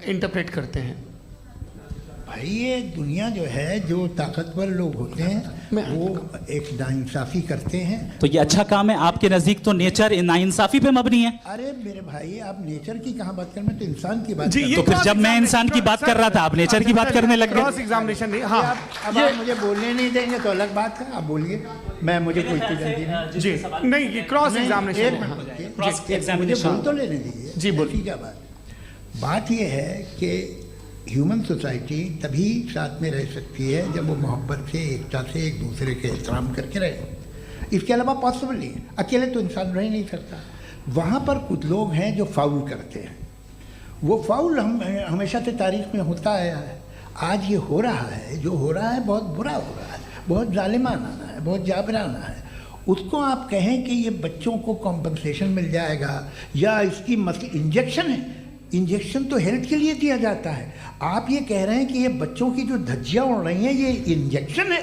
Interpret करते हैं? भाई ये दुनिया जो है, जो ताकतवर लोग होते हैं वो एक नाइंसाफ़ी करते हैं। तो ये अच्छा काम है आपके नजदीक, तो नेचर नाइंसाफी पे मबनी है। अरे मेरे भाई, आप नेचर की कहाँ बात कर रहे हैं, तो इंसान की बात जी, कर ये रहे तो फिर जब मैं इंसान की बात कर रहा था आप नेचर की बात करने लग क्रॉस गए। एग्जामिनेशन नहीं। हैं। हाँ, अब आप मुझे बोलने नहीं देंगे तो अलग बात है, आप बोलिए, मुझे कोई इतनी जल्दी नहीं। जी नहीं, ये क्रॉस एक एग्जामिनेशन। मिनट, क्रॉस मुझे एग्जामिनेशन। बोल तो लेने दीजिए। जी, बोलिए। ठीक है। बात ये है कि ह्यूमन सोसाइटी तभी साथ में रह सकती है जब वो मोहब्बत से, एकता से, एक दूसरे के एहतराम करके रहे। इसके अलावा पॉसिबल नहीं है, अकेले तो इंसान रह ही नहीं सकता। वहाँ पर कुछ लोग हैं जो फाउल करते हैं। वो फाउल हम हमेशा से तारीख में होता आया है। आज ये हो रहा है, जो हो रहा है बहुत बुरा हो रहा है, बहुत जालिमाना है, बहुत जाबराना है। उसको आप कहें कि ये बच्चों को कॉम्पनसेशन मिल जाएगा या इसकी इंजेक्शन है, इंजेक्शन तो हेल्थ के लिए दिया जाता है। आप ये कह रहे हैं कि ये बच्चों की जो धज्जियां उड़ रही हैं ये इंजेक्शन है,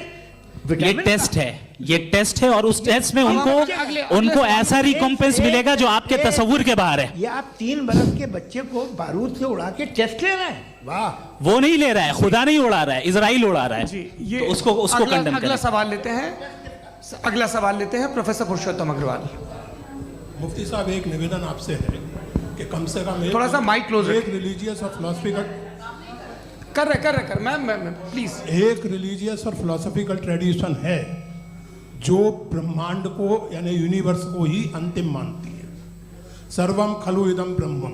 ये टेस्ट है, ये टेस्ट है और उस टेस्ट में उनको ऐसा रिकॉम्पेंस मिलेगा जो आपके तस्वुर के बाहर है। ये आप 3 बरस के बच्चे को बारूद से उड़ा के टेस्ट ले रहे हैं। वाह, वो नहीं ले रहा है, खुदा नहीं उड़ा रहा है, इजराइल उड़ा रहा है। जी, ये तो उसको कंडेम अगला करें। सवाल लेते हैं। अगला सवाल लेते हैं प्रोफेसर पुरुषोत्तम अग्रवाल। मुफ्ती साहब, एक निवेदन आपसे है कि कम से कम थोड़ा सा माइक क्लोज एक रिलीजियस और फिलोसफिकल कर मैं प्लीज। एक रिलीजियस और फिलोसफिकल ट्रेडिशन है जो ब्रह्मांड को यानी यूनिवर्स को ही अंतिम मानती है। सर्वम खलु इदम ब्रह्मम,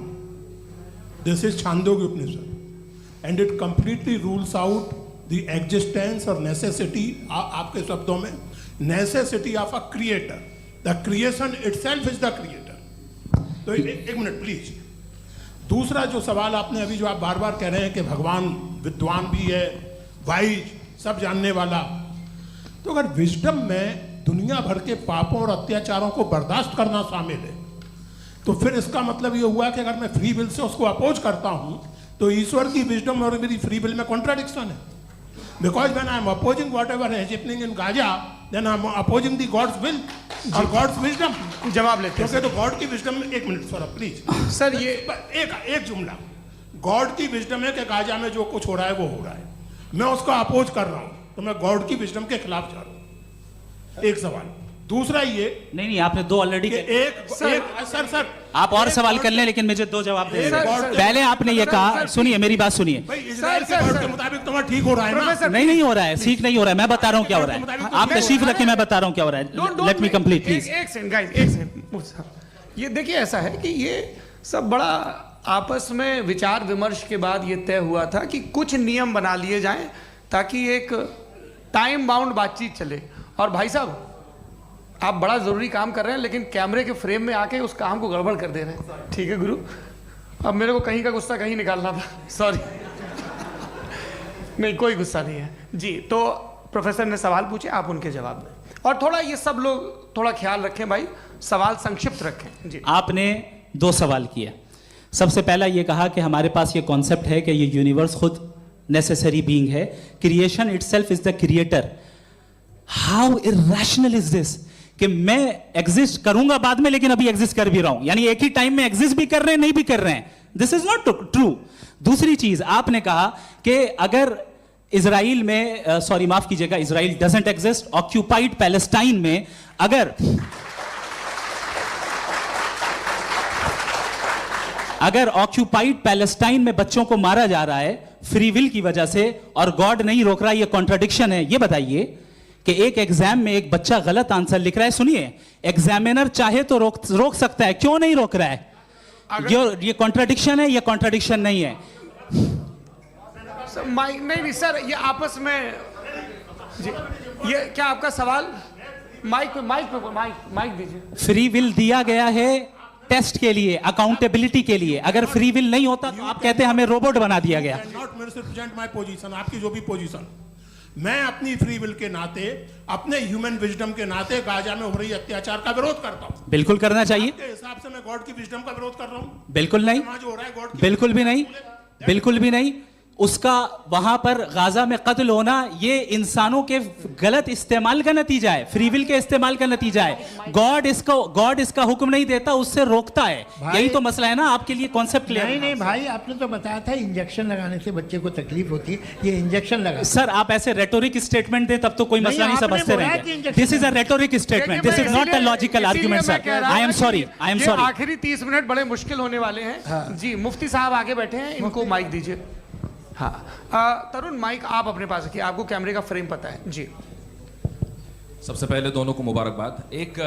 this is Chandogya Upanishad and it completely rules out the existence और नेसेसिटी, आपके शब्दों में necessity of a creator. The creation itself is the creator. तो एक मिनट प्लीज। दूसरा जो सवाल आपने अभी, जो आप बार बार कह रहे हैं कि भगवान विद्वान भी है, वाइज, सब जानने वाला, तो अगर विजडम में दुनिया भर के पापों और अत्याचारों को बर्दाश्त करना शामिल है, तो फिर इसका मतलब ये हुआ कि अगर मैं फ्री विल से उसको अपोज करता हूं तो ईश्वर की विजडम और मेरी फ्री विल में कॉन्ट्राडिक्शन है। Because when I am opposing whatever is happening in Gaza, then I am opposing the God's will और गॉड्स विजडम। जवाब लेते हैं क्योंकि तो गॉड की विजडम में, एक मिनट सर प्लीज सर, ये एक जुमला, गॉड की विजडम है कि गाजा में जो कुछ हो रहा है वो हो रहा है, मैं उसको अपोज कर रहा हूं, तो मैं गॉड की विजडम के खिलाफ जा रहा हूं। एक सवाल। दूसरा ये नहीं, आपने 2 ऑलरेडी। सर आप और सवाल कर लें, लेकिन मुझे 2 जवाब दे। पहले आपने ये कहा, सुनिए मेरी बात सुनिए। इजराइल के गॉड के मुताबिक तुम्हारा ठीक हो रहा है ना? नहीं हो रहा है, ठीक नहीं हो रहा है। मैं बता रहा हूँ क्या हो रहा है, आप तशरीफ रखिए, मैं बता रहा हूँ क्या हो रहा है। Let me complete please. एक सेकंड गाइस, एक सेकंड। ये देखिए, ऐसा है कि ये सब बड़ा आपस में विचार विमर्श के बाद ये तय हुआ था कि कुछ नियम बना लिए जाएं ताकि एक टाइम बाउंड बातचीत चले। और भाई साहब, आप बड़ा जरूरी काम कर रहे हैं लेकिन कैमरे के फ्रेम में आके उस काम को गड़बड़ कर दे रहे हैं। ठीक है गुरु, अब मेरे को कहीं का गुस्सा कहीं निकालना था, सॉरी। नहीं, कोई गुस्सा नहीं है जी। तो प्रोफेसर ने सवाल पूछे, आप उनके जवाब दें, और थोड़ा ये सब लोग थोड़ा ख्याल रखें भाई, सवाल संक्षिप्त रखें जी। आपने 2 सवाल किए। सबसे पहला ये कहा कि हमारे पास ये कॉन्सेप्ट है कि ये यूनिवर्स खुद नेसेसरी बीइंग है, creation itself is the creator. How irrational is this कि मैं एग्जिस्ट करूंगा बाद में, लेकिन अभी एग्जिस्ट कर भी रहा हूं, यानी एक ही टाइम में एग्जिस्ट भी कर रहे हैं, नहीं भी कर रहे हैं। This is not true. दूसरी चीज आपने कहा कि अगर इजराइल में, सॉरी माफ कीजिएगा, Israel doesn't exist, occupied Palestine में अगर ऑक्यूपाइड पैलेस्टाइन में बच्चों को मारा जा रहा है फ्री विल की वजह से और गॉड नहीं रोक रहा, ये कॉन्ट्रडिक्शन है। ये बताइए कि एक एग्जाम में एक बच्चा गलत आंसर लिख रहा है, सुनिए, एग्जामिनर चाहे तो रोक सकता है, क्यों नहीं रोक रहा है? ये कॉन्ट्रडिक्शन है, ये कॉन्ट्रडिक्शन नहीं है। माइक नहीं सर, ये आपस में जी, ये क्या आपका सवाल? माइक दीजिए। फ्री विल दिया गया है टेस्ट के लिए, अकाउंटेबिलिटी के लिए। अगर फ्री विल नहीं होता तो आप कहते हैं हमें रोबोट बना दिया गया। नॉट मिसरिप्रेजेंट माय पोजीशन, आपकी जो भी पोजीशन, मैं अपनी फ्री विल के नाते, अपने ह्यूमन विजडम के नाते गाजा में हो रही अत्याचार का विरोध करता हूं। बिल्कुल करना चाहिए। के हिसाब से मैं गॉड की विजडम का विरोध कर रहा हूं? बिल्कुल नहीं, जो हो रहा है गॉड, बिल्कुल भी नहीं, बिल्कुल भी नहीं। उसका वहां पर गाजा में कत्ल होना ये इंसानों के गलत इस्तेमाल का नतीजा है, फ्री विल के इस्तेमाल का नतीजा है। गॉड इसका हुक्म नहीं देता, उससे रोकता है। यही तो मसला है ना, आपके लिए कॉन्सेप्ट क्लियर नहीं नहीं भाई, आपने तो बताया था इंजेक्शन लगाने से बच्चे को तकलीफ होती है, ये इंजेक्शन लगा। सर आप ऐसे रेटोरिक स्टेटमेंट दें तब तो कोई मसला नहीं समझते रहेंगे। This is a rhetoric statement, this is not a logical argument sir. I am sorry, I am sorry. आखिरी 30 मिनट बड़े मुश्किल होने वाले हैं। जी मुफ्ती साहब आगे बैठे हैं, इनको माइक दीजिए। हाँ तरुण, माइक आप अपने पास रखिए, आपको कैमरे का फ्रेम पता है जी। सबसे पहले दोनों को मुबारकबाद। एक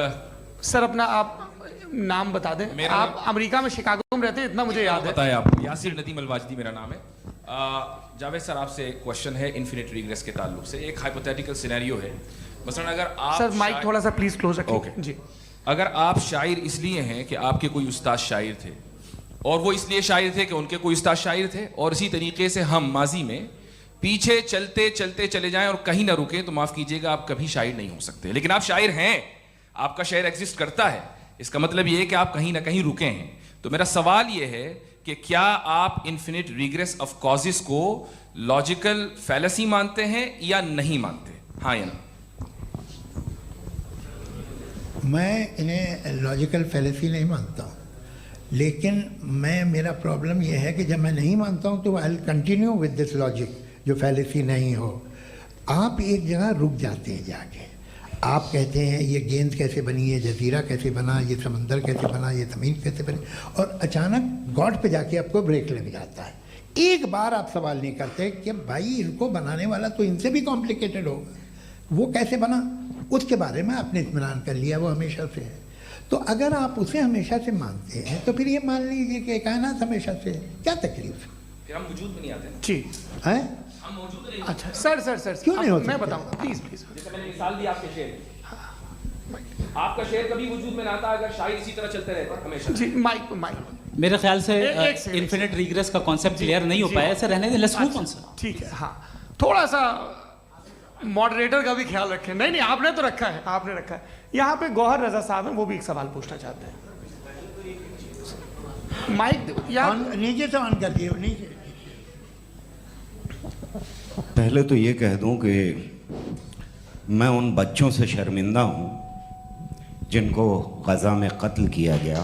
सर अपना आप नाम बता दें। आप अमेरिका में शिकागो में रहते हैं, इतना मुझे याद है। बताया आपको, यासिर नदीम अलवाजदी मेरा नाम है। जावेद सर आपसे एक क्वेश्चन है इन्फिनिट रिग्रेस के ताल्लुक से। एक हाइपोथेटिकल सिनेरियो है, मसलन अगर आप सर माइक थोड़ा सा प्लीज क्लोज रखिए। ओके जी। अगर आप शायर इसलिए हैं कि आपके कोई उस्ताद शायर थे, और वो इसलिए शायर थे कि उनके कोई उस्ताद शायर थे, और इसी तरीके से हम माजी में पीछे चलते चलते चले जाएं और कहीं ना रुकें, तो माफ कीजिएगा आप कभी शायर नहीं हो सकते। लेकिन आप शायर हैं, आपका शायर एग्जिस्ट करता है, इसका मतलब ये है कि आप कहीं ना कहीं रुके हैं। तो मेरा सवाल ये है कि क्या आप इन्फिनिट रिग्रेस ऑफ कॉजेस को लॉजिकल फैलेसी मानते हैं या नहीं मानते? हाँ या ना? मैं इन्हें लॉजिकल फैलेसी नहीं मानता हूँ, लेकिन मेरा प्रॉब्लम यह है कि जब मैं नहीं मानता हूँ तो I will continue with this logic जो फैलेसी नहीं हो। आप एक जगह रुक जाते हैं जाके, आप कहते हैं ये गेंद कैसे बनी, ये जजीरा कैसे बना, ये समंदर कैसे बना, ये ज़मीन कैसे बनी, और अचानक गॉड पे जाके आपको ब्रेक लग जाता है। एक बार आप सवाल नहीं करते कि भाई इनको बनाने वाला तो इनसे भी कॉम्प्लिकेटेड होगा, वो कैसे बना, उसके बारे में आपने इत्मीनान कर लिया, वो हमेशा से है। तो अगर आप उसे हमेशा से मानते हैं तो फिर ये मान लीजिए कि कायनात हमेशा से है, क्या तकलीफ है? फिर हम वजूद में नहीं आते ना। जी हैं? हम मौजूद नहीं। अच्छा सर क्यों नहीं हो मैं सकते? बताऊंगा प्लीज प्लीज। जैसे मैंने मिसाल दी आपके शेर, आपका शेर कभी वजूद में ना आता अगर शायर इसी तरह चलते रहते हमेशा। जी माइक मेरे ख्याल से एक सेकंड, इन्फिनिट रिग्रेस का कॉन्सेप्ट क्लियर नहीं हो पाया, ऐसे रहने दें, लेट्स मूव ऑन सर। ठीक है। हाँ थोड़ा सा मॉडरेटर का भी ख्याल रखें। नहीं आपने तो रखा है, आपने रखा है। यहाँ पे गौहर रजा साहब हैं, वो भी एक सवाल पूछना चाहते हैं। माइक नीचे से ऑन कर दिए, नीचे। पहले तो ये कह दूं कि मैं उन बच्चों से शर्मिंदा हूं जिनको गज़ा में कत्ल किया गया,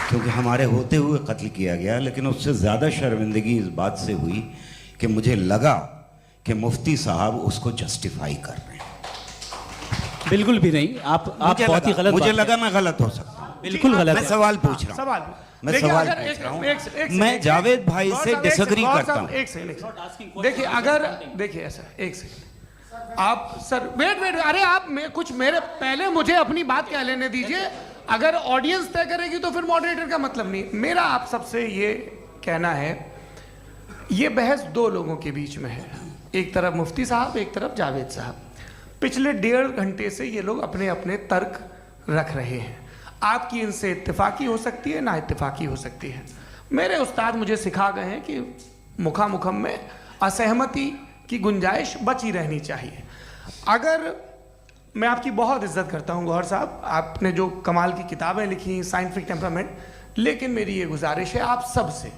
क्योंकि हमारे होते हुए कत्ल किया गया। लेकिन उससे ज़्यादा शर्मिंदगी इस बात से हुई कि मुझे लगा कि मुफ्ती साहब उसको जस्टिफाई कर रहे हैं। बिल्कुल भी नहीं, आप बहुत ही गलत। मुझे लगा मैं गलत हो सकता हूं। बिल्कुल गलत मैं है। सवाल पूछ रहा हूं, सवाल मैं सवाल पूछ रहा हूं। मैं जावेद भाई से डिसएग्री करता हूं। एक सेकंड देखिए, अगर देखिए ऐसा एक सेकंड आप सर वेट अरे आप कुछ मेरे पहले मुझे अपनी बात कह लेने दीजिए। अगर ऑडियंस तय करेगी तो फिर मॉडरेटर का मतलब नहीं। मेरा आप सबसे ये कहना है, ये बहस दो लोगों के बीच में है, एक तरफ मुफ्ती साहब, एक तरफ जावेद साहब। पिछले 1.5 घंटे से ये लोग अपने अपने तर्क रख रहे हैं। आपकी इनसे इत्तेफाकी हो सकती है, ना इत्तेफाकी हो सकती है। मेरे उस्ताद मुझे सिखा गए हैं कि मुखामुखम में असहमति की गुंजाइश बची रहनी चाहिए। अगर मैं आपकी बहुत इज्जत करता हूं गौहर साहब, आपने जो कमाल की किताबें लिखी, साइंटिफिक टेम्परामेंट, लेकिन मेरी ये गुजारिश है आप सबसे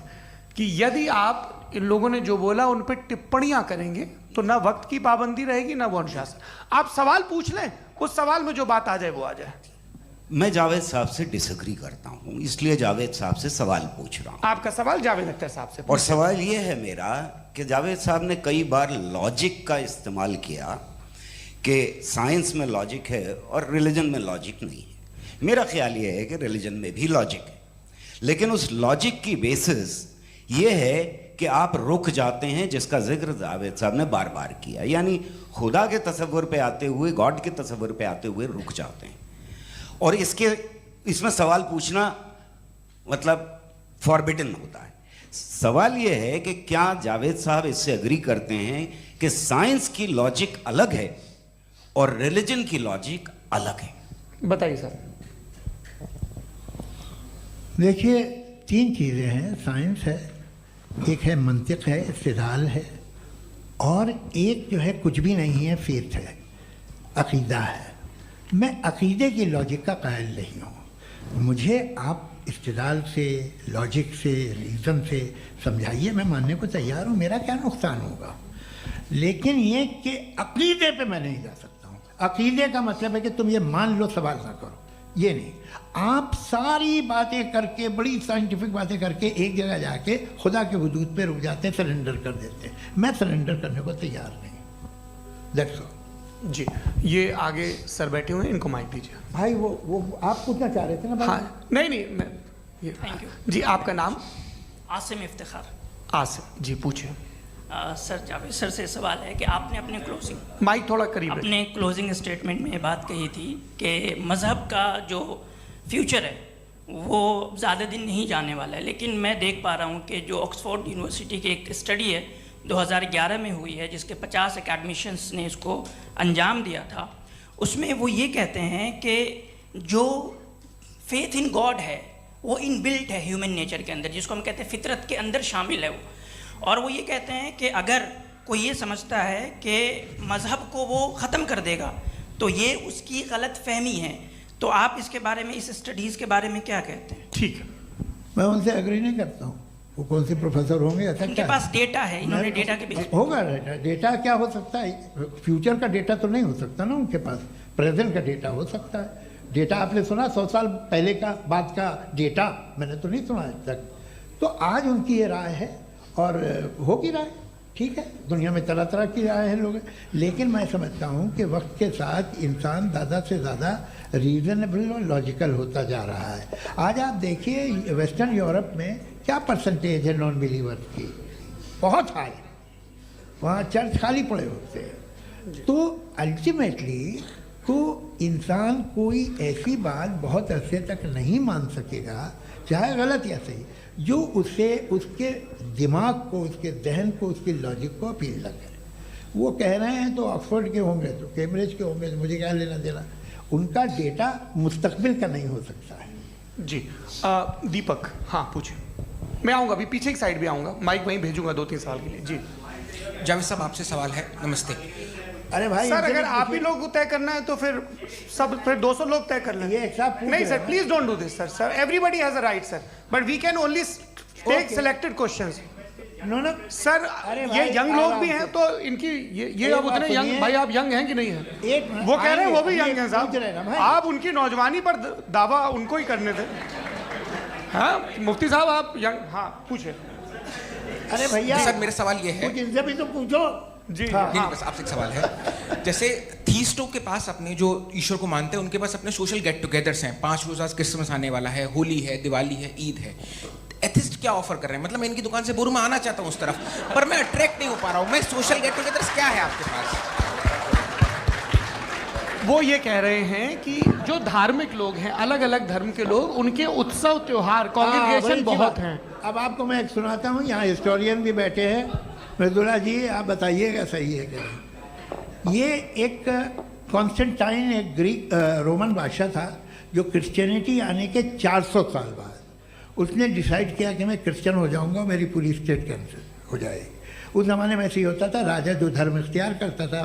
कि यदि आप इन लोगों ने जो बोला उन पर टिप्पणियां करेंगे तो ना वक्त की पाबंदी रहेगी ना वो अनुशासन। आप सवाल पूछ लें, उस सवाल में जो बात आ जाए वो आ जाए। मैं जावेद साहब से डिसएग्री करता हूं, इसलिए जावेद साहब से सवाल पूछ रहा हूं। आपका सवाल जावेद अख्तर साहब से। और सवाल ये है मेरा कि जावेद साहब ने कई बार लॉजिक का इस्तेमाल किया कि साइंस में लॉजिक है और रिलीजन में लॉजिक नहीं है। मेरा ख्याल ये है कि रिलीजन में भी लॉजिक है, लेकिन उस लॉजिक की बेसिस ये है कि आप रुक जाते हैं, जिसका जिक्र जावेद साहब ने बार बार किया, यानी खुदा के तसव्वुर पे आते हुए, गॉड के तसव्वुर पे आते हुए रुक जाते हैं। और इसमें सवाल पूछना मतलब फॉरबिडन होता है। सवाल ये है कि क्या जावेद साहब इससे एग्री करते हैं कि साइंस की लॉजिक अलग है और रिलीजन की लॉजिक अलग है? बताइए सर। देखिए 3 चीज़ें हैं, साइंस है, एक है मंतिक है, इस्तिदलाल है, और एक जो है कुछ भी नहीं है, फेथ है, अकीदा है। मैं अकीदे की लॉजिक का कायल नहीं हूँ। मुझे आप इस्तेदाल से, लॉजिक से, रीज़न से समझाइए, मैं मानने को तैयार हूँ, मेरा क्या नुकसान होगा। लेकिन ये कि अकीदे पे मैं नहीं जा सकता हूँ। अकीदे का मतलब है कि तुम ये मान लो, सवाल ना करो, ये नहीं। आप सारी बातें करके, बड़ी साइंटिफिक बातें करके एक जगह जाके खुदा के वजूद पे रुक जाते हैं, सरेंडर कर देते हैं। मैं सरेंडर करने को तैयार नहीं। That's all. जी, ये आगे सर बैठे हुए हैं, इनको माइक दीजिए। भाई वो आप पूछना चाह रहे थे ना भाई? हाँ, नहीं मैं ये, थैंक यू जी, आपका नाम? आसिम इफ्तिखार। आसिफ जी, पूछिए। सर, जावेद सर से सवाल है कि आपने माइक थोड़ा करीब रखिए। अपने क्लोजिंग स्टेटमेंट में ये बात कही थी कि मज़हब का जो फ्यूचर है वो ज़्यादा दिन नहीं जाने वाला है, लेकिन मैं देख पा रहा हूँ कि जो ऑक्सफोर्ड यूनिवर्सिटी की एक स्टडी है 2011 में हुई है, जिसके 50 एकेडमिशियंस ने इसको अंजाम दिया था, उसमें वो ये कहते हैं कि जो फेथ इन गॉड है वो इनबिल्ट है ह्यूमन नेचर के अंदर, जिसको हम कहते हैं फितरत के अंदर शामिल है वो। और वो ये कहते हैं कि अगर कोई ये समझता है कि मज़हब को वो ख़त्म कर देगा तो ये उसकी गलत फहमी है। तो आप इसके बारे में, इस स्टडीज़ के बारे में क्या कहते हैं? ठीक है, मैं उनसे एग्री नहीं करता हूँ। वो कौन से प्रोफेसर होंगे? ऐसा उनके क्या पास डेटा है, इन्होंने डेटा के बेस होगा। डेटा क्या हो सकता है? फ्यूचर का डेटा तो नहीं हो सकता ना उनके पास, प्रेजेंट का डेटा हो सकता है। डेटा आपने सुना 100 साल पहले का बाद का डेटा? मैंने तो नहीं सुना आज तक। तो आज उनकी ये राय है और होगी राय, ठीक है। दुनिया में तरह तरह की राय है लोग, लेकिन मैं समझता हूँ कि वक्त के साथ इंसान ज़्यादा से ज़्यादा रीज़नेबल और लॉजिकल होता जा रहा है। आज आप देखिए वेस्टर्न यूरोप में क्या परसेंटेज है नॉन बिलीवर्स की, बहुत हाई। वहाँ चर्च खाली पड़े होते हैं। तो अल्टीमेटली तो इंसान कोई ऐसी बात बहुत अरसे तक नहीं मान सकेगा, चाहे गलत या सही, जो उसे, उसके दिमाग को, उसके जहन को, उसके लॉजिक को अपील न करे। वो कह रहे हैं तो ऑक्सफोर्ड के होंगे तो कैम्ब्रिज के होंगे, तो मुझे क्या लेना देना। उनका डेटा मुस्तकबिल का नहीं हो सकता है। जी, दीपक, हाँ पूछिए। मैं आऊँगा, अभी पीछे की साइड भी आऊँगा, माइक वहीं भेजूंगा 2-3 साल के लिए। जी जावेद साहब, आपसे सवाल है। नमस्ते। अरे भाई सर, अगर आप ही लोग को तय करना है तो फिर 200 लोग तय कर लें। ये एक साथ पूछ नहीं रहे सर, हैं। Please don't do this sir everybody has a right sir, but we can only take Okay. Selected questions. No sir, अरे ये भाई, यंग लोग आराम भी से। हैं तो इनकी ये एक अब बात उतने यंग, सुनिए। भाई आप यंग हैं कि नहीं हैं? एक मिनट, वो कह रहे हैं वो भी आइए, यंग हैं पूछ रहे हैं ना साहब, भाई। आप उनकी नौजवानी पर दावा उनको ही करने थे। हाँ मुफ्ती साहब, आप यंग, हाँ पूछे। अरे भैया सर, मेरा सवाल ये है। कुछ इनसे भी तो पूछो। जी हाँ। नहीं, बस आपसे एक सवाल है। जैसे थीस्टों के पास, अपने जो ईश्वर को मानते हैं, उनके पास अपने सोशल गेट टुगेदर्स हैं। 5 रोज़ा क्रिसमस आने वाला है, होली है, दिवाली है, ईद है। एथिस्ट क्या ऑफर कर रहे हैं? मतलब मैं इनकी दुकान से बोलूँ, मैं आना चाहता हूँ उस तरफ, पर मैं अट्रैक्ट नहीं हो पा रहा हूँ। मैं सोशल गेट टुगेदर्स क्या है आपके पास? वो ये कह रहे हैं कि जो धार्मिक लोग हैं, अलग अलग धर्म के लोग, उनके उत्सव त्योहार, वही कॉन्ग्रीगेशन की बहुत बात। हैं। अब आपको मैं एक सुनाता हूँ, यहाँ हिस्टोरियन भी बैठे हैं। मृदुला जी, आप बताइएगा सही है क्या? ये एक कॉन्स्टेंटाइन, एक ग्रीक रोमन बादशाह था, जो क्रिश्चियनिटी आने के 400 साल बाद उसने डिसाइड किया कि मैं क्रिश्चियन हो जाऊंगा, मेरी पूरी स्टेट कैंसिल हो जाएगी। उस ज़माने में ऐसे ही होता था, राजा जो धर्म इख्तियार करता था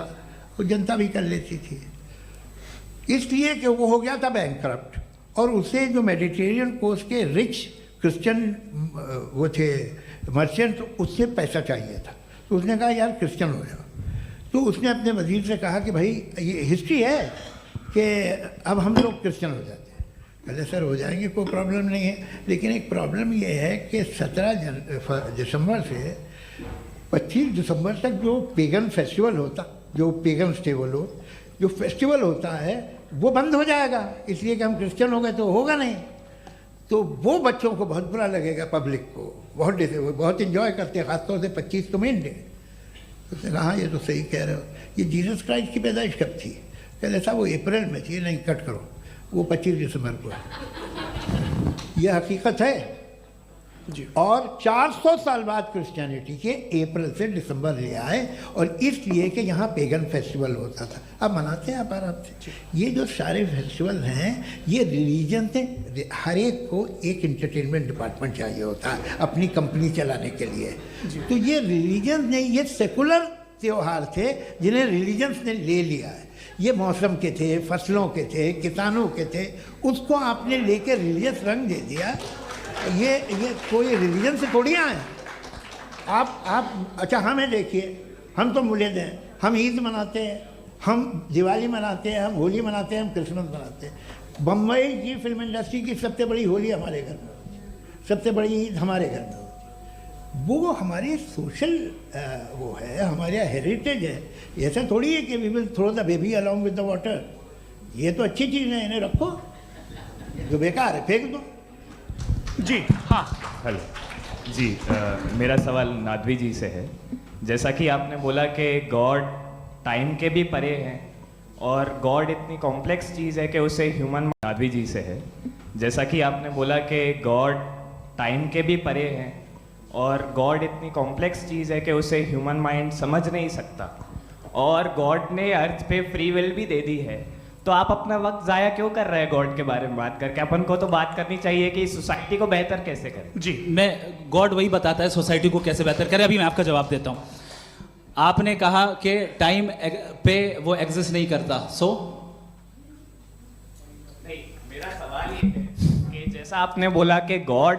वो जनता भी कर लेती थी, इसलिए कि वो हो गया था बैंकरप्ट। और उसे जो मेडिटेरियन कोस्ट के रिच क्रिश्चियन वो थे मर्चेंट, उससे पैसा चाहिए था। तो उसने कहा यार क्रिश्चियन हो जाओ। तो उसने अपने वजीर से कहा कि भाई ये हिस्ट्री है कि अब हम लोग क्रिश्चियन हो जाते हैं। कहते सर हो जाएंगे, कोई प्रॉब्लम नहीं है, लेकिन एक प्रॉब्लम ये है कि 17 दिसंबर से 25 दिसंबर तक जो पेगन फेस्टिवल होता, जो पेगन्स थे वो लोग, जो फेस्टिवल होता है वो बंद हो जाएगा, इसलिए कि हम क्रिश्चियन हो गए तो होगा नहीं। तो वो बच्चों को बहुत बुरा लगेगा, पब्लिक को बहुत इन्जॉय करते हैं, ख़ासतौर से 25 तो मेन डे। उसने कहा हाँ ये तो सही कह रहे हो, ये जीसस क्राइस्ट की पैदाइश कब थी? कहते साहब वो अप्रैल में थी। नहीं, कट करो, वो 25 दिसंबर को है। ये हकीकत है जी। और 400 साल बाद क्रिश्चियनिटी के अप्रैल से दिसंबर ले आए, और इसलिए कि यहाँ पेगन फेस्टिवल होता था। अब मनाते हैं आप आराम से। ये जो सारे फेस्टिवल हैं, ये रिलीजन से, हर एक को एक इंटरटेनमेंट डिपार्टमेंट चाहिए होता है अपनी कंपनी चलाने के लिए। तो ये रिलीजन ने, ये सेकुलर त्यौहार थे जिन्हें रिलीजन्स ने ले लिया है। ये मौसम के थे, फसलों के थे, किसानों के थे, उसको आपने लेके रिलीजियस रंग दे दिया। ये कोई रिलीजन से थोड़ी आए। आप अच्छा हमें देखिए, हम तो मुल्द हैं, हम ईद मनाते हैं, हम दिवाली मनाते हैं, हम होली मनाते हैं, हम क्रिसमस मनाते हैं। बम्बई की फिल्म इंडस्ट्री की सबसे बड़ी होली हमारे घर में होती है, सबसे बड़ी ईद हमारे घर में होती है। वो हमारी सोशल वो है, हमारा हेरिटेज है। ऐसा थोड़ी है कि we will throw the baby along with the water. ये तो अच्छी चीज़ है, इन्हें रखो, जो बेकार है फेंक दो। जी हाँ, हेलो जी, मेरा सवाल नादवी जी से है। जैसा कि आपने बोला कि गॉड टाइम के भी परे हैं और गॉड इतनी कॉम्प्लेक्स चीज़ है कि उसे ह्यूमन, नादवी जी से है। जैसा कि आपने बोला कि गॉड टाइम के भी परे हैं और गॉड इतनी कॉम्प्लेक्स चीज़ है कि उसे ह्यूमन माइंड समझ नहीं सकता, और गॉड ने अर्थ पे फ्री विल भी दे दी है, तो आप अपना वक्त ज़ाया क्यों कर रहे हैं गॉड के बारे में बात करके? अपन को तो बात करनी चाहिए कि सोसाइटी को बेहतर कैसे करें। जी मैं गॉड वही बताता है सोसाइटी को कैसे बेहतर करे। अभी मैं आपका जवाब देता हूँ। आपने कहा कि टाइम पे वो एग्जिस्ट नहीं करता, सो नहीं, मेरा सवाल ये है कि जैसा आपने बोला कि गॉड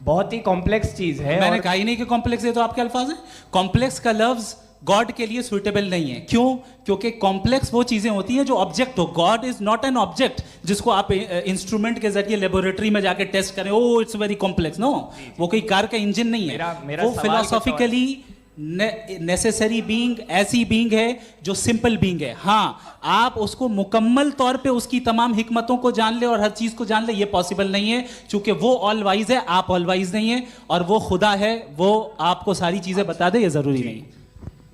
बहुत ही कॉम्प्लेक्स चीज़ है। मैंने और कहा ही नहीं कि कॉम्प्लेक्स है, तो आपके अल्फाज हैं। कॉम्प्लेक्स का लफ्ज गॉड के लिए सुइटेबल नहीं है। क्यों? क्योंकि कॉम्प्लेक्स वो चीजें होती हैं जो ऑब्जेक्ट हो। God is not an object जिसको आप इंस्ट्रूमेंट के जरिए लेबोरेटरी में जाके टेस्ट करें, oh it's very complex. No, वो कोई कार का इंजन नहीं है। मेरा वो सवाल फिलोसॉफिकली नेसेसरी बीइंग ऐसी बीइंग है जो सिंपल बीइंग है। हाँ, आप उसको मुकम्मल तौर पे उसकी तमाम हिकमतों को जान ले और हर चीज को जान ले, ये पॉसिबल नहीं है, क्योंकि वो ऑल वाइज है, आप ऑल वाइज नहीं है, और वो खुदा है, वो आपको सारी चीजें बता दे, ये जरूरी नहीं।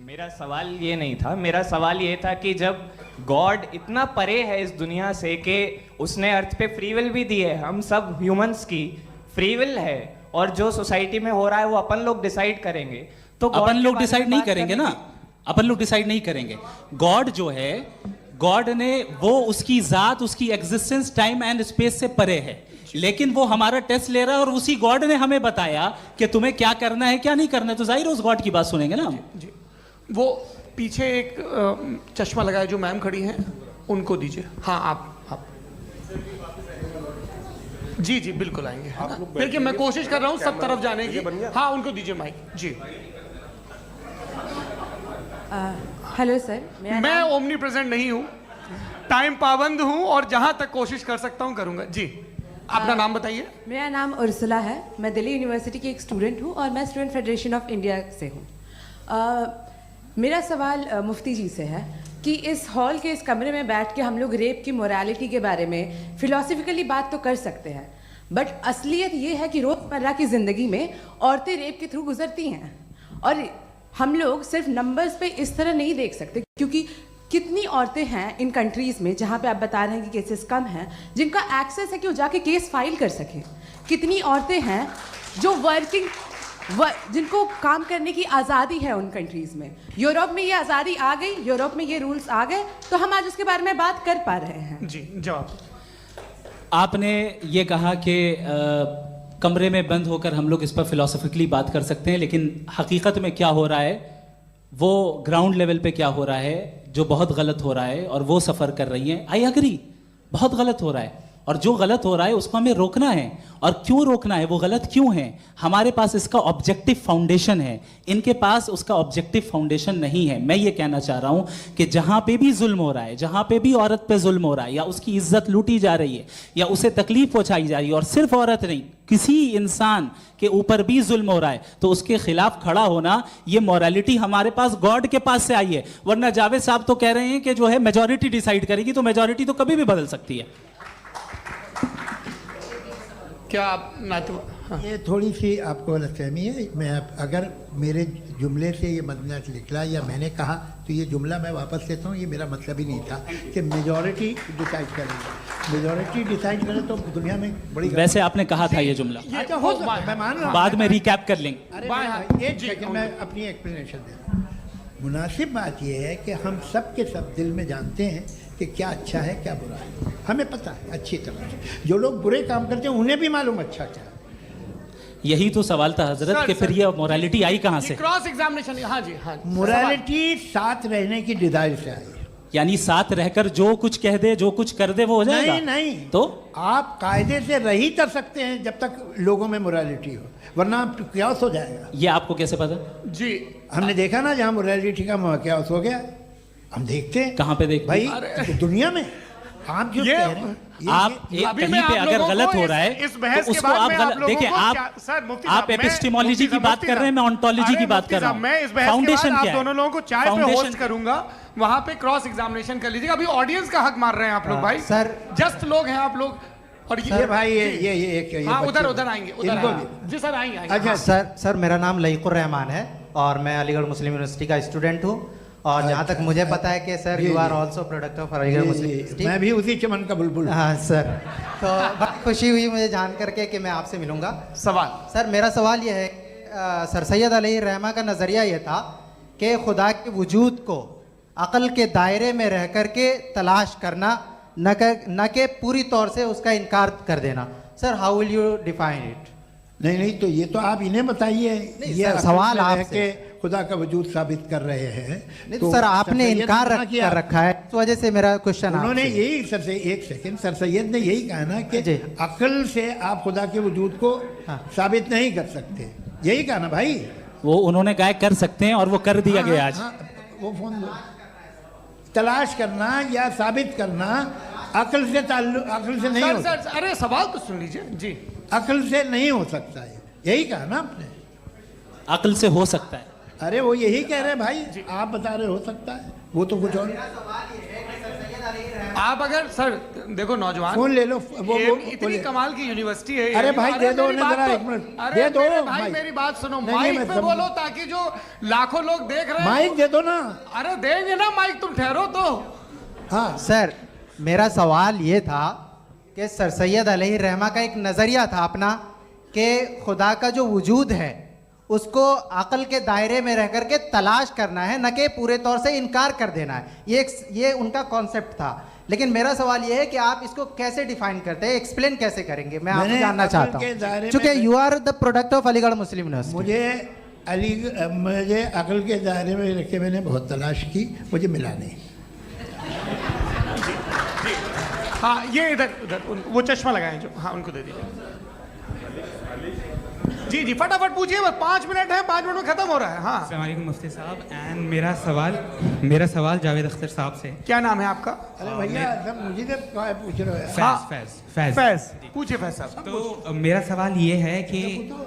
मेरा सवाल ये नहीं था, मेरा सवाल ये था कि जब गॉड इतना परे है इस दुनिया से कि उसने अर्थ पे फ्री विल भी दी है, हम सब ह्यूमंस की फ्री विल है, और जो सोसाइटी में हो रहा है वो अपन लोग डिसाइड करेंगे, तो अपन लोग डिसाइड नहीं करेंगे ना, अपन लोग डिसाइड नहीं करेंगे। गॉड जो है, गॉड ने वो उसकी जात, उसकी एग्जिस्टेंस टाइम एंड स्पेस से परे है, लेकिन वो हमारा टेस्ट ले रहा है और उसी गॉड ने हमें बताया कि तुम्हें क्या करना है क्या नहीं करना है, तो जाहिर है उस गॉड की बात सुनेंगे ना हम। जी वो पीछे एक चश्मा लगाए जो मैम खड़ी हैं, उनको दीजिए। हाँ आप जी जी बिल्कुल आएंगे। देखिए मैं कोशिश कर रहा हूँ सब तरफ जाने की। हाँ उनको दीजिए माइक। जी हेलो सर, मैं ओमनी प्रेजेंट नहीं हूँ, टाइम पाबंद हूँ और जहाँ तक कोशिश कर सकता हूँ करूँगा। जी अपना नाम बताइए। मेरा नाम उर्सुला है, मैं दिल्ली यूनिवर्सिटी की एक स्टूडेंट हूँ और मैं स्टूडेंट फेडरेशन ऑफ इंडिया से हूँ। मेरा सवाल मुफ्ती जी से है कि इस हॉल के इस कमरे में बैठ के हम लोग रेप की मोरालिटी के बारे में फिलोसफिकली बात तो कर सकते हैं, बट असलियत ये है कि रोज़मर्रा की ज़िंदगी में औरतें रेप के थ्रू गुजरती हैं, और हम लोग सिर्फ नंबर्स पे इस तरह नहीं देख सकते, क्योंकि कितनी औरतें हैं इन कंट्रीज़ में जहाँ पे आप बता रहे हैं कि केसेस कम हैं, जिनका एक्सेस है कि वो जाके केस फाइल कर सकें। कितनी औरतें हैं जो जिनको काम करने की आज़ादी है उन कंट्रीज़ में। यूरोप में ये आज़ादी आ गई, यूरोप में ये रूल्स आ गए, तो हम आज उसके बारे में बात कर पा रहे हैं। जी जवाब। आपने ये कहा कि कमरे में बंद होकर हम लोग इस पर फिलोसफिकली बात कर सकते हैं, लेकिन हकीकत में क्या हो रहा है, वो ग्राउंड लेवल पे क्या हो रहा है जो बहुत गलत हो रहा है, और वो सफ़र कर रही हैं। आई एग्री, बहुत गलत हो रहा है, और जो गलत हो रहा है उसको हमें रोकना है। और क्यों रोकना है, वो गलत क्यों है? हमारे पास इसका ऑब्जेक्टिव फाउंडेशन है, इनके पास उसका ऑब्जेक्टिव फाउंडेशन नहीं है। मैं ये कहना चाह रहा हूँ कि जहाँ पे भी जुल्म हो रहा है, जहाँ पे भी औरत पे जुल्म हो रहा है, या उसकी इज्जत लूटी जा रही है, या उसे तकलीफ पहुँचाई जा रही है, और सिर्फ औरत नहीं, किसी इंसान के ऊपर भी जुल्म हो रहा है, तो उसके खिलाफ खड़ा होना, ये मॉरलिटी हमारे पास गॉड के पास से आई है। वरना जावेद साहब तो कह रहे हैं कि जो है मेजॉरिटी डिसाइड करेगी, तो मेजॉरिटी तो कभी भी बदल सकती है। क्या आप हाँ। ये थोड़ी सी आपको गलतफहमी है। मैं अगर मेरे जुमले से ये मदनत निकला या मैंने कहा, तो ये जुमला मैं वापस लेता हूँ। ये मेरा मतलब ही नहीं था कि मेजॉरिटी डिसाइड करेगी। मेजॉरिटी डिसाइड करे तो दुनिया में बड़ी, वैसे आपने कहा था ये जुमला। अच्छा हो सकता है, मैं मान रहा हूँ, बाद में रिकैप कर लेंगे। अरे एक सेकंड मैं अपनी एक्सप्लेनेशन दे रहा हूँ। मुनासिब बात यह है कि हम सब के सब दिल में जानते हैं कि क्या अच्छा है क्या बुरा है, हमें पता है अच्छी तरह से। जो लोग बुरे काम करते हैं उन्हें भी मालूम अच्छा क्या है। यही तो सवाल था हजरत कि फिर ये मोरालिटी आई कहाँ से? Cross examination. हाँ जी हाँ। मोरालिटी साथ रहने की डिजायर से आई है। यानी साथ रहकर जो कुछ कह दे, जो कुछ कर दे, वो हो जाएगा? नहीं तो आप कायदे से रही कर सकते हैं जब तक लोगों में मोरालिटी हो, वरना क्यास हो जाएगा। ये आपको कैसे पता? जी हमने देखा ना, जहाँ मोरालिटी का क्यास हो गया, हम देखते हैं। कहाँ पे देखते भाई हैं? दुनिया में आप जो ये- कह रहे हैं, आप ये- कहीं पे अगर गलत हो रहा है इस बहस तो के उसको बाद आप मैं गलत लोगों देखिए। को आप सर, मुफ्ती आप साहब, मैं- एपिस्टेमोलॉजी की मुफ्ती बात कर रहे हैं, मैं ऑन्टोलॉजी की बात कर रहा हूँ। मैं इस बहस के फाउंडेशन बाद क्या आप है? दोनों लोगों को चाय पे फाउंडेशन होस्ट करूंगा, वहां पे क्रॉस एग्जामिनेशन कर लीजिएगा। अभी ऑडियंस का हक मार रहे हैं आप लोग भाई। सर जस्ट लोग हैं आप लोग। और ये भाई ये एक हाँ, बच्चे- उधर आएंगे, उधर इनको आएंगे। भी। जी सर, आएंगे आएंगे। अच्छा सर मेरा नाम लईकुर रहमान है और मैं अलीगढ़ मुस्लिम यूनिवर्सिटी का स्टूडेंट हूँ। और जहाँ तक मुझे पता है कि sir you are also product of Aligarh Muslim University. मैं भी उसी चमन का बुलबुल। हाँ सर, तो बहुत खुशी हुई मुझे जान करके कि मैं आपसे मिलूंगा। सवाल सर मेरा सवाल यह है, सर सैयद अलैहिर्रहमा का नज़रिया ये था कि खुदा के वजूद को अक़ल के दायरे में रह कर के तलाश करना, न कि पूरी तौर से उसका इनकार कर देना। Sir how will you define it? नहीं तो ये तो आप इन्हें बताइए। ये सर, सवाल अक़ल में रह आपसे। के खुदा का वजूद साबित कर रहे हैं। नहीं तो सर आपने सैयद इनकार ने मना किया। कर रखा है, इस वजह से मेरा क्वेश्चन उन्होंने यही सर से एक सेकंड, सर सैयद ने यही कहा ना कि जी। अकल से आप खुदा के वजूद को साबित नहीं कर सकते, यही कहा ना भाई। वो उन्होंने कहा कर सकते हैं और वो कर दिया गया आज। वो फोन दो। तलाश करना या साबित करना अकल से अकल से नहीं सर हो सर सकता। अरे सवाल तो सुन लीजिए जी। अकल से नहीं हो सकता है, यही कहा ना आपने। अकल से हो सकता है। अरे वो यही कह रहे हैं भाई, आप बता रहे हो सकता है, वो तो कुछ और। आप अगर सर देखो नौजवान, फोन ले लो, वो इतनी कमाल की यूनिवर्सिटी है। अरे भाई दे दो मेरी ना बात जरा तो- एक मिनट, अरे दे दो मेरे भाई माइक। मेरी बात सुनो, नहीं, माइक मैं पे समझ- बोलो ताकि जो लाखों लोग देख रहे हैं माइक दे दो ना। अरे देंगे ना माइक, तुम ठहरो तो। हाँ सर मेरा सवाल ये था कि सर सैयद अलैहिर्रहमा का एक नज़रिया था अपना कि खुदा का जो वजूद है उसको अक़ल के दायरे में रह कर के तलाश करना है, न कि पूरे तौर से इनकार कर देना है। ये उनका कॉन्सेप्ट था। लेकिन मेरा सवाल ये है कि आप इसको कैसे डिफाइन करते हैं, एक्सप्लेन कैसे करेंगे, मैं आपसे जानना चाहता हूँ। चूँकि you are the product of Aligarh Muslim University. मुझे अकल के दायरे में रख के मैंने बहुत तलाश की, मुझे मिला नहीं। हाँ ये इधर उधर वो चश्मा लगाए जो, हाँ उनको दे दीजिए। जी जी फटाफट पूछिए, बस 5 मिनट है, 5 मिनट में खत्म हो रहा है। हाँ अस्सलाम वालेकुम मुफ्ती साहब। एंड मेरा सवाल जावेद अख्तर साहब से। क्या नाम है आपका? अरे भैया सब मुझे तो पूछ रहे हो। फैज फैज पूछिए फैज साहब। तो मेरा सवाल ये है कि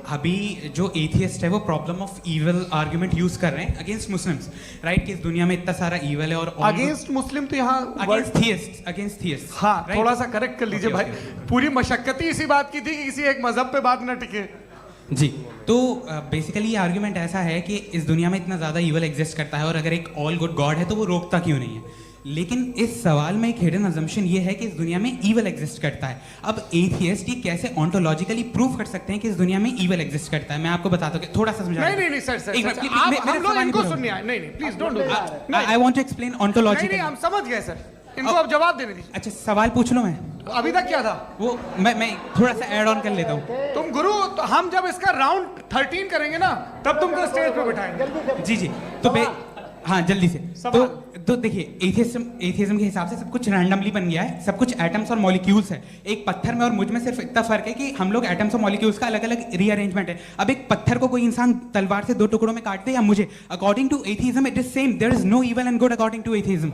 अभी जो एथियस्ट है वो problem of evil argument use कर रहे हैं अगेंस्ट मुस्लिम्स, राइट? कि इस दुनिया में इतना सारा ईवल है और अगेंस्ट मुस्लिम तो यहाँ अगेंस्ट थियस्ट। हाँ थोड़ा सा करेक्ट कर लीजिए भाई। पूरी मशक्कत ही इसी बात की थी कि किसी एक मजहब पे बात न टिके। जी, तो बेसिकली ये आर्ग्यूमेंट ऐसा है कि इस दुनिया में इतना ज़्यादा ईवल एग्जिस्ट करता है और अगर एक ऑल गुड गॉड है तो वो रोकता क्यों नहीं है? लेकिन इस सवाल में एक हिडन अजम्पशन ये है कि इस दुनिया में ईवल एग्जिस्ट करता है। अब एथियस्ट ये कैसे ऑन्टोलॉजिकली प्रूव कर सकते हैं कि इस दुनिया में ईवल एग्जिस्ट करता है? मैं आपको बताता हूँ, थोड़ा सा समझा। नहीं सर हम लोग इनको सुनने आए। नहीं please don't do that. I want to explain ontology. नहीं हम समझ गए सर, इनको अब जवाब देने दीजिए। अच्छा सवाल पूछ लो। मैं अभी तक क्या था वो मैं थोड़ा सा ऐड ऑन कर लेता हूँ। तुम गुरु, तो हम जब इसका राउंड 13 करेंगे ना तब तुमको स्टेज पे बिठाएंगे। जी तो हाँ जल्दी से। तो देखिए एथियज्म के हिसाब से सब कुछ रैंडमली बन गया है, सब कुछ एटम्स और मॉलिक्यूल्स है। एक पत्थर में और मुझ में सिर्फ इतना फर्क है कि हम लोग एटम्स और मॉलिक्यूल्स का अलग अलग रीअरेंजमेंट है। अब एक पत्थर को कोई इंसान तलवार से 2 टुकड़ों में काट दे या मुझे, according to atheism it is same. There is no evil and good according to atheism.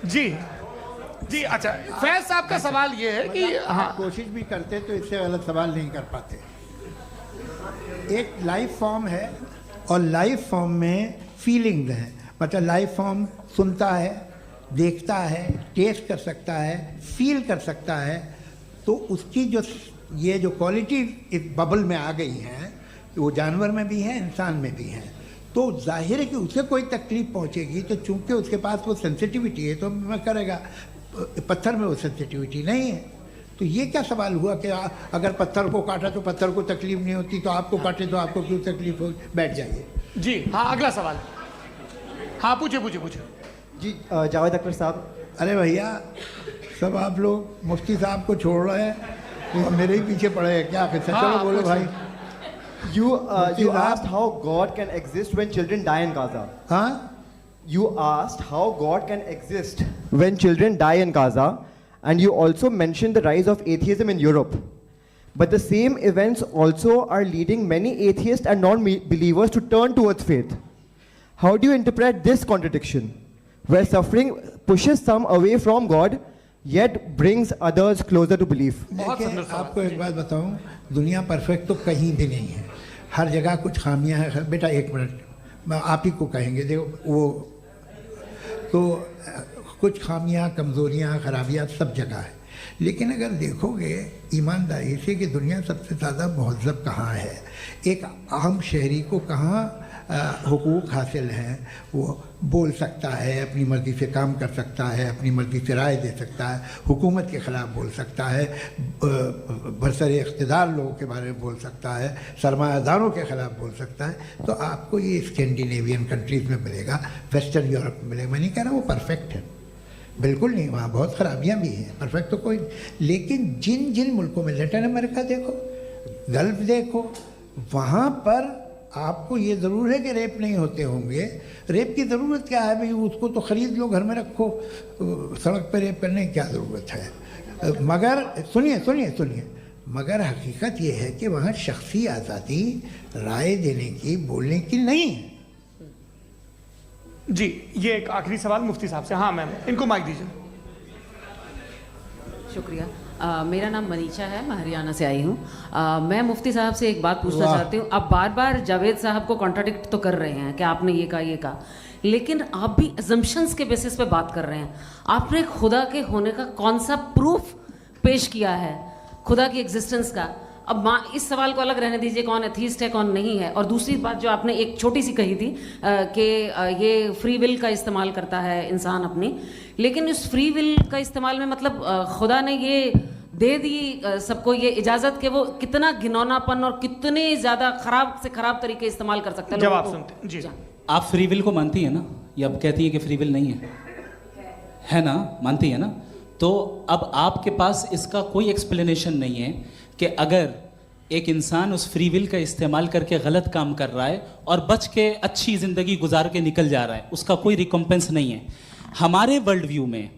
जी अच्छा फैज साहब का सवाल ये है कि हाँ कोशिश भी करते तो इससे गलत सवाल नहीं कर पाते। एक लाइफ फॉर्म है और लाइफ फॉर्म में फीलिंग्स हैं, मतलब लाइफ फॉर्म सुनता है, देखता है, टेस्ट कर सकता है, फील कर सकता है। तो उसकी ये जो क्वालिटी इस बबल में आ गई हैं वो जानवर में भी है, इंसान में भी है। तो जाहिर है कि उसे कोई तकलीफ पहुंचेगी, तो चूंकि उसके पास वो सेंसिटिविटी है तो मैं करेगा। पत्थर में वो सेंसिटिविटी नहीं है। तो ये क्या सवाल हुआ कि अगर पत्थर को काटा तो पत्थर को तकलीफ नहीं होती, तो आपको काटे तो आपको क्यों तकलीफ हो? बैठ जाइए। जी हाँ अगला सवाल। हाँ पूछे जी जावेद अख्तर साहब। अरे भैया सब आप लोग मुफ्ती साहब को छोड़ रहे हैं, तो मेरे ही पीछे पड़े हैं क्या? चलो बोलो भाई। You asked how God can exist when children die in Gaza. हाँ you asked how God can exist when children die in Gaza, and you also mentioned the rise of atheism in Europe. But the same events also are leading many atheists and non-believers to turn towards faith. How do you interpret this contradiction, where suffering pushes some away from God, yet brings others closer to belief? देखिए, आपको एक बात बताऊं, दुनिया perfect तो कहीं भी नहीं है, हर जगह कुछ खामियां हैं। बेटा एक मिनट, आप ही को कहेंगे, देखो वो तो कुछ खामियां, कमज़ोरियां, खराबियां सब जगह है। लेकिन अगर देखोगे ईमानदारी से कि दुनिया सबसे ज़्यादा महज़ब कहाँ है, एक आम शहरी को कहाँ हुकूक हासिल हैं, वो बोल सकता है, अपनी मर्ज़ी से काम कर सकता है, अपनी मर्ज़ी से राय दे सकता है, हुकूमत के ख़िलाफ़ बोल सकता है, बरसर इक़्तिदार लोगों के बारे में बोल सकता है, सरमायादारों के ख़िलाफ़ बोल सकता है। तो आपको ये स्कैंडिनेवियन कंट्रीज़ में मिलेगा, वेस्टर्न यूरोप में मिलेगा। मैं नहीं कह रहा वो परफेक्ट है, बिल्कुल नहीं, वहाँ बहुत ख़राबियाँ भी हैं, परफेक्ट तो कोई। लेकिन जिन जिन मुल्कों में, लैटिन अमेरिका देखो, गल्फ़ देखो, वहाँ पर आपको ये ज़रूर है कि रेप नहीं होते होंगे। रेप की ज़रूरत क्या है भाई, उसको तो ख़रीद लो, घर में रखो, सड़क पर रेप करने की क्या ज़रूरत है। मगर सुनिए सुनिए सुनिए, मगर हकीकत ये है कि वहाँ शख्सी आज़ादी राय देने की, बोलने की नहीं है। जी, ये एक आखिरी सवाल मुफ्ती साहब से। हाँ मैम, इनको माइक दीजिए। शुक्रिया। मेरा नाम मनीषा है, मैं हरियाणा से आई हूँ। मैं मुफ्ती साहब से एक बात पूछना चाहती हूँ। आप बार बार जावेद साहब को कॉन्ट्राडिक्ट तो कर रहे हैं कि आपने ये कहा, लेकिन आप भी अजम्पशंस के बेसिस पे बात कर रहे हैं। आपने खुदा के होने का कौन सा प्रूफ पेश किया है, खुदा की एग्जिस्टेंस का? अब इस सवाल को अलग रहने दीजिए, कौन एथीस्ट है कौन नहीं है। और दूसरी बात जो आपने एक छोटी सी कही थी कि ये फ्री विल का इस्तेमाल करता है इंसान अपनी, लेकिन इस फ्री विल का इस्तेमाल में मतलब खुदा ने ये दे दी सबको ये इजाज़त कि वो कितना घिनौनापन और कितने ज़्यादा ख़राब से ख़राब तरीके इस्तेमाल कर सकते हैं। जब आप सुनते हैं जी, आप फ्री विल को मानती हैं ना, या आप कहती हैं कि फ्री विल नहीं है ना, मानती है ना? तो अब आपके पास इसका कोई एक्सप्लेनेशन नहीं है कि अगर एक इंसान उस फ्री विल का इस्तेमाल करके गलत काम कर रहा है और बच के अच्छी ज़िंदगी गुजार के निकल जा रहा है, उसका कोई रिकम्पेंस नहीं है। हमारे वर्ल्ड व्यू में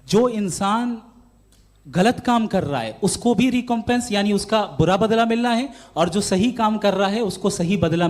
जो इंसान गलत काम कर रहा है उसको भी रिकम्पेंस यानी उसका बुरा बदला मिलना है, और जो सही काम कर रहा है उसको सही बदला